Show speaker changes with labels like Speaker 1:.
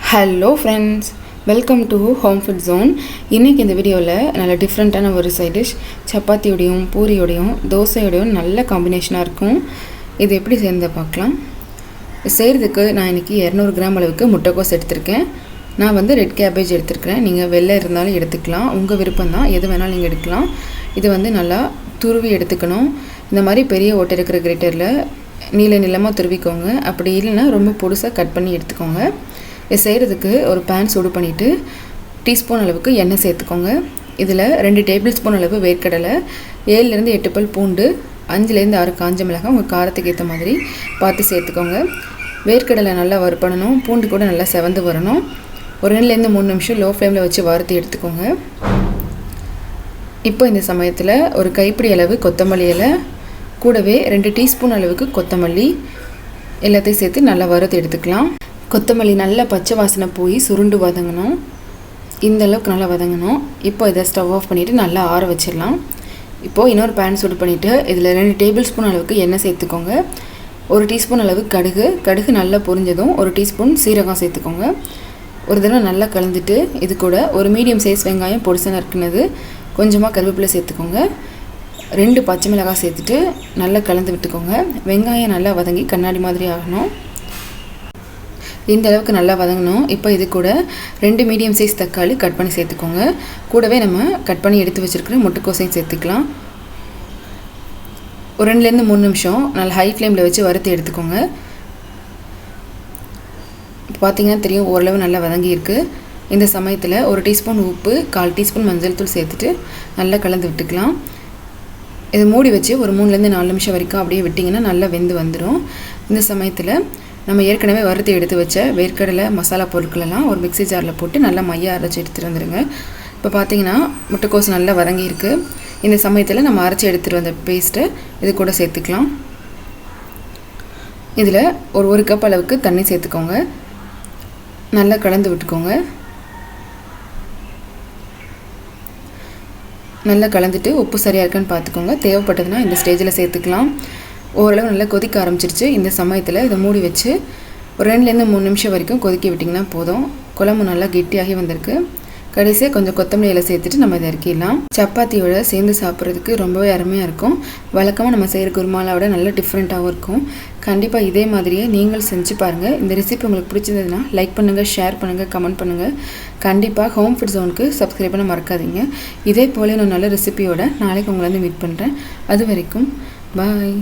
Speaker 1: Hello friends, welcome to home food zone. இன்றைக்கி இந்த வீடியோவில் நல்ல டிஃப்ரெண்ட்டான ஒரு சைட் டிஷ், சப்பாத்தியோடையும் பூரியோடையும் தோசையோடையும் நல்ல காம்பினேஷனாக இருக்கும். இது எப்படி சேர்ந்து பார்க்கலாம். செய்கிறதுக்கு நான் இன்றைக்கி 200 கிராம் அளவுக்கு முட்டைக்கோஸ் எடுத்திருக்கேன். நான் வந்து ரெட் கேபேஜ் எடுத்துருக்கிறேன். நீங்கள் வெள்ளை இருந்தாலும் எடுத்துக்கலாம், உங்கள் விருப்பம் தான், எது வேணாலும் நீங்கள் எடுக்கலாம். இது வந்து நல்லா துருவி எடுத்துக்கணும். இந்த மாதிரி பெரிய ஓட்டை இருக்கிற கிரேட்டரில் நீளமாக துருவிக்கோங்க. அப்படி இல்லைன்னா ரொம்ப பொடுசாக கட் பண்ணி எடுத்துக்கோங்க. இது செய்கிறதுக்கு ஒரு பேன் சூடு பண்ணிவிட்டு டீஸ்பூன் அளவுக்கு எண்ணெய் சேர்த்துக்கோங்க. இதில் 2 டேபிள் ஸ்பூன் அளவு வேர்க்கடலை, 7லேருந்து 8 பல் பூண்டு, 5லேருந்து 6 காஞ்ச மிளகாய் உங்கள் காரத்துக்கு ஏற்ற மாதிரி பார்த்து சேர்த்துக்கோங்க. வேர்க்கடலை நல்லா வறுப்படணும், பூண்டு கூட நல்லா செவந்து வரணும். ஒரு 2லேருந்து 3 நிமிஷம் லோ ஃப்ளேமில் வச்சு வறுத்து எடுத்துக்கோங்க. இப்போ இந்த சமயத்தில் ஒரு கைப்பிடி அளவு கொத்தமல்லி இலை, கூடவே 2 டீஸ்பூன் அளவுக்கு கொத்தமல்லி எல்லாத்தையும் சேர்த்து நல்லா வறுத்து எடுத்துக்கலாம். கொத்தமல்லி நல்லா பச்சை வாசனை போய் சுருண்டு வதங்கணும். இந்த அளவுக்கு நல்லா வதங்கணும். இப்போ இதை ஸ்டவ் ஆஃப் பண்ணிவிட்டு நல்லா ஆற வச்சிடலாம். இப்போது இன்னொரு பேன் சூடு பண்ணிவிட்டு இதில் 2 டேபிள் ஸ்பூன் அளவுக்கு எண்ணெய் சேர்த்துக்கோங்க. 1 டீஸ்பூன் அளவு கடுகு நல்லா பொரிஞ்சதும் 1 டீஸ்பூன் சீரகம் சேர்த்துக்கோங்க. ஒரு தடவை நல்லா கலந்துட்டு இது கூட ஒரு மீடியம் சைஸ் வெங்காயம் பொடிசா நறுக்குனது, கொஞ்சமாக கருவேப்பிலை சேர்த்துக்கோங்க. 2 பச்சை மிளகாய் சேர்த்துட்டு நல்லா கலந்து விட்டுக்கோங்க. வெங்காயம் நல்லா வதங்கி கண்ணாடி மாதிரி ஆகணும். இந்த அளவுக்கு நல்லா வதங்கணும். இப்போ இது கூட 2 மீடியம் சைஸ் தக்காளி கட் பண்ணி சேர்த்துக்கோங்க. கூடவே நம்ம கட் பண்ணி எடுத்து வச்சுருக்கிற முட்டைக்கோசையும் சேர்த்துக்கலாம். ஒரு 2லேருந்து 3 நிமிஷம் நல்லா ஹை ஃப்ளேமில் வச்சு வறுத்து எடுத்துக்கோங்க. இப்போ பார்த்தீங்கன்னா தெரியும், ஓரளவு நல்லா வதங்கியிருக்கு. இந்த சமயத்தில் 1 டீஸ்பூன் உப்பு, 1/4 டீஸ்பூன் மஞ்சள் தூள் சேர்த்துட்டு நல்லா கலந்து விட்டுக்கலாம். இதை மூடி வச்சு ஒரு 3லேருந்து 4 நிமிஷம் வரைக்கும் அப்படியே விட்டிங்கன்னா நல்லா வெந்து வந்துடும். இந்த சமயத்தில் நம்ம ஏற்கனவே வறுத்து எடுத்து வச்ச வேர்க்கடலை மசாலா பொருட்களெல்லாம் ஒரு மிக்ஸி ஜாரில் போட்டு நல்லா மையாக அரைச்சி எடுத்துகிட்டு வந்துடுங்க. இப்போ பார்த்தீங்கன்னா முட்டைக்கோஸ் நல்லா வதங்கியிருக்கு. இந்த சமயத்தில் நம்ம அரைச்சி எடுத்துகிட்டு வந்த பேஸ்ட்டை இது கூட சேர்த்துக்கலாம். இதில் ஒரு கப் அளவுக்கு தண்ணி சேர்த்துக்கோங்க. நல்லா கலந்து விட்டுக்கோங்க. நல்லா கலந்துட்டு உப்பு சரியாக இருக்கான்னு பார்த்துக்கோங்க. தேவைப்பட்டதுன்னா இந்த ஸ்டேஜில் சேர்த்துக்கலாம். ஓரளவு நல்லா கொதிக்க ஆரம்பிச்சிருச்சு. இந்த சமயத்தில் இதை மூடி வச்சு ஒரு 2லேருந்து 3 நிமிஷம் வரைக்கும் கொதிக்க விட்டிங்கன்னா போதும். குழம்பு நல்லா கெட்டியாகி வந்திருக்கு. கடைசியாக கொஞ்சம் கொத்தமல்லி இலை சேர்த்துட்டு நம்ம இதை இறக்கிடலாம். சப்பாத்தியோட சேர்ந்து சாப்பிட்றதுக்கு ரொம்பவே அருமையாக இருக்கும். வழக்கமாக நம்ம செய்கிற குருமாலாவோட நல்ல டிஃப்ரெண்ட்டாகவும் இருக்கும். கண்டிப்பாக இதே மாதிரியே நீங்கள் செஞ்சு பாருங்கள். இந்த ரெசிபி உங்களுக்கு பிடிச்சிருந்ததுன்னா லைக் பண்ணுங்கள், ஷேர் பண்ணுங்கள், கமெண்ட் பண்ணுங்கள். கண்டிப்பாக ஹோம் ஃபுட் ஜோனுக்கு சப்ஸ்கிரைப் பண்ண மறக்காதீங்க. இதே போல் நான் நல்ல ரெசிபியோட நாளைக்கு உங்களை வந்து மீட் பண்ணுறேன். அது வரைக்கும் பாய்.